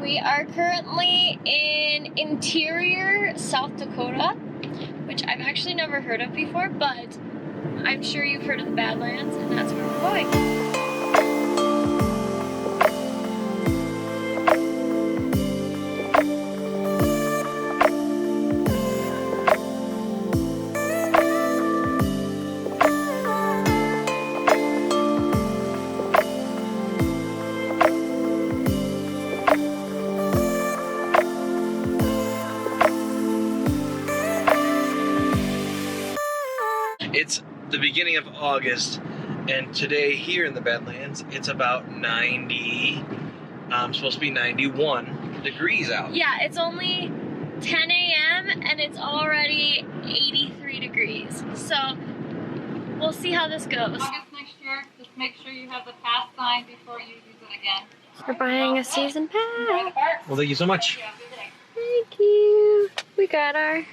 We are currently in interior South Dakota, which I've actually never heard of before, but I'm sure you've heard of the Badlands, and that's where we're going. It's the beginning of August, and today here in the Badlands, it's about 90, supposed to be 91 degrees out. Yeah, it's only 10 a.m. and it's already 83 degrees. So we'll see how this goes. August next year, just make sure you have the pass sign before you use it again. We're buying a season pass. Well, thank you so much. Thank you. We got our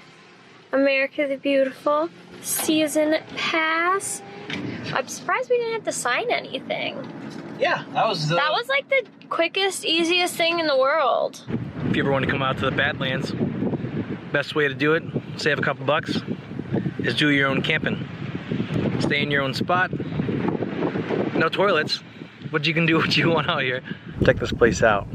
America the Beautiful season pass. I'm surprised we didn't have to sign anything. Yeah, that was like the quickest, easiest thing in the world. If you ever want to come out to the Badlands, best way to do it, save a couple bucks, is do your own camping. Stay in your own spot. No toilets, but you can do what you want out here. Check this place out.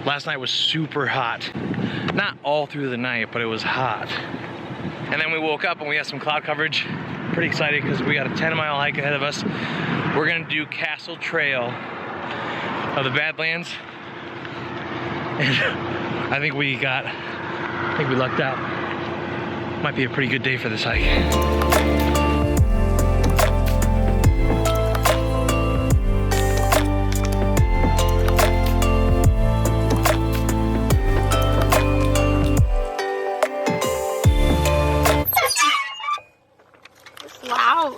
Last night was super hot. Not all through the night, but it was hot. And then we woke up and we had some cloud coverage. Pretty excited because we got a 10-mile hike ahead of us. We're gonna do Castle Trail of the Badlands. And I think we lucked out. Might be a pretty good day for this hike. Wow.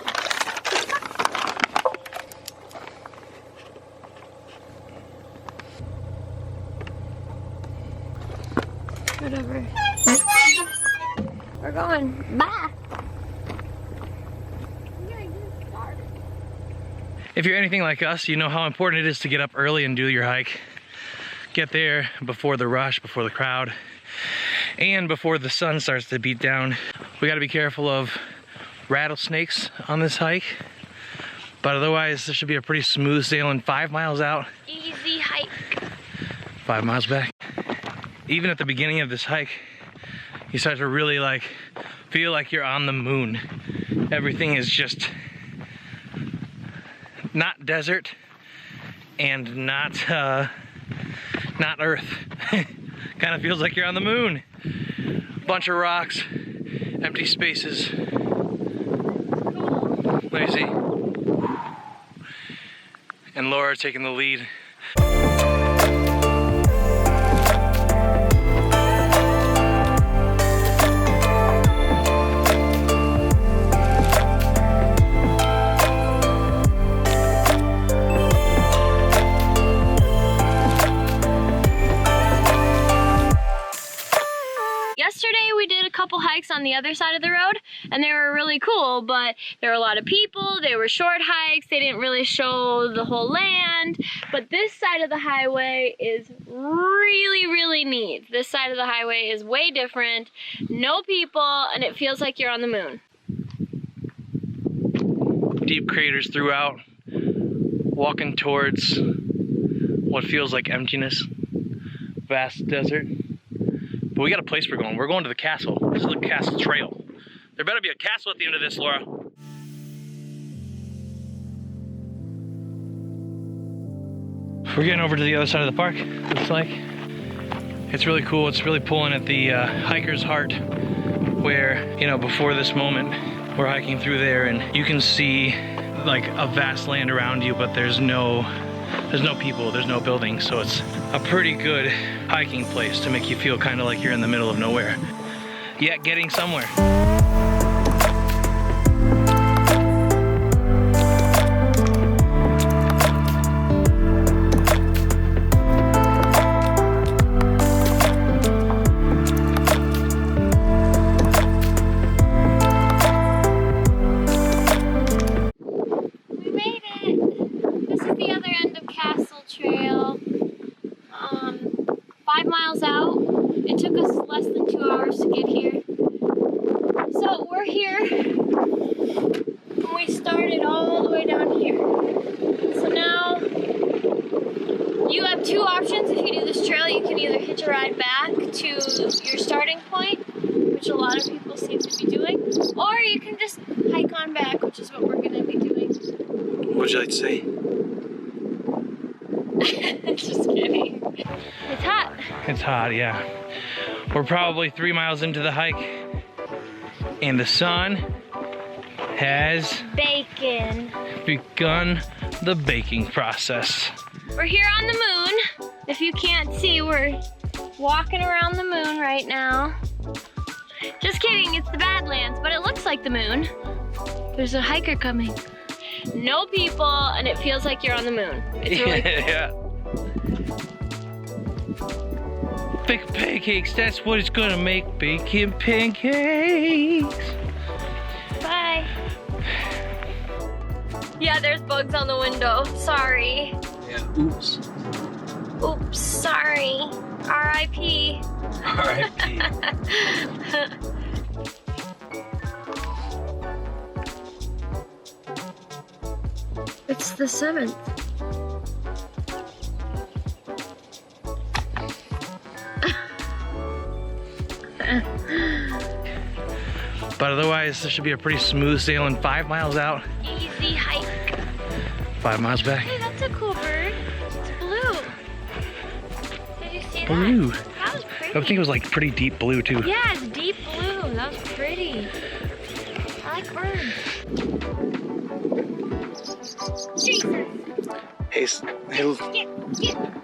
Whatever. We're going. Bye. If you're anything like us, you know how important it is to get up early and do your hike. Get there before the rush, before the crowd, and before the sun starts to beat down. We gotta be careful of rattlesnakes on this hike, but otherwise this should be a pretty smooth sailing 5 miles out. Easy hike. 5 miles back. Even at the beginning of this hike, you start to really feel like you're on the moon. Everything is just not desert and not earth. Kind of feels like you're on the moon. Bunch of rocks, empty spaces. Let me see. And Laura taking the lead. Yesterday we did a couple hikes on the other side of the road and they were really cool, but there were a lot of people, they were short hikes, they didn't really show the whole land, but this side of the highway is really, really neat. This side of the highway is way different, no people, and it feels like you're on the moon. Deep craters throughout, walking towards what feels like emptiness, vast desert. But we got a place we're going. We're going to the castle. This is the Castle Trail. There better be a castle at the end of this, Laura. We're getting over to the other side of the park, looks like. It's really cool. It's really pulling at the hiker's heart where, you know, before this moment, we're hiking through there and you can see like a vast land around you, but there's no people, there's no buildings, so it's a pretty good hiking place to make you feel kind of like you're in the middle of nowhere, yet getting somewhere. miles out. It took us less than 2 hours to get here. So we're here, and we started all the way down here. So now, you have two options if you do this trail. You can either hitch a ride back to your starting point, which a lot of people seem to be doing, or you can just hike on back, which is what we're going to be doing. What would you like to say? Just kidding. It's hot. It's hot, yeah. We're probably 3 miles into the hike, and the sun has Bacon. begun the baking process. We're here on the moon. If you can't see, we're walking around the moon right now. Just kidding, it's the Badlands, but it looks like the moon. There's a hiker coming. No people, and it feels like you're on the moon. It's really cool. Yeah. Bake pancakes, that's what it's gonna make. Baking pancakes. Bye. Yeah, there's bugs on the window. Sorry. Yeah, oops. Oops, sorry. R.I.P. R.I.P. It's the 7th. But otherwise, this should be a pretty smooth sailing 5 miles out, Easy hike. 5 miles back. Hey, that's a cool bird. It's blue. Did you see Blue. that? That was pretty. I think it was like pretty deep blue too. Yeah, it's deep blue. That was pretty. I like birds. Jesus. Hey, Get.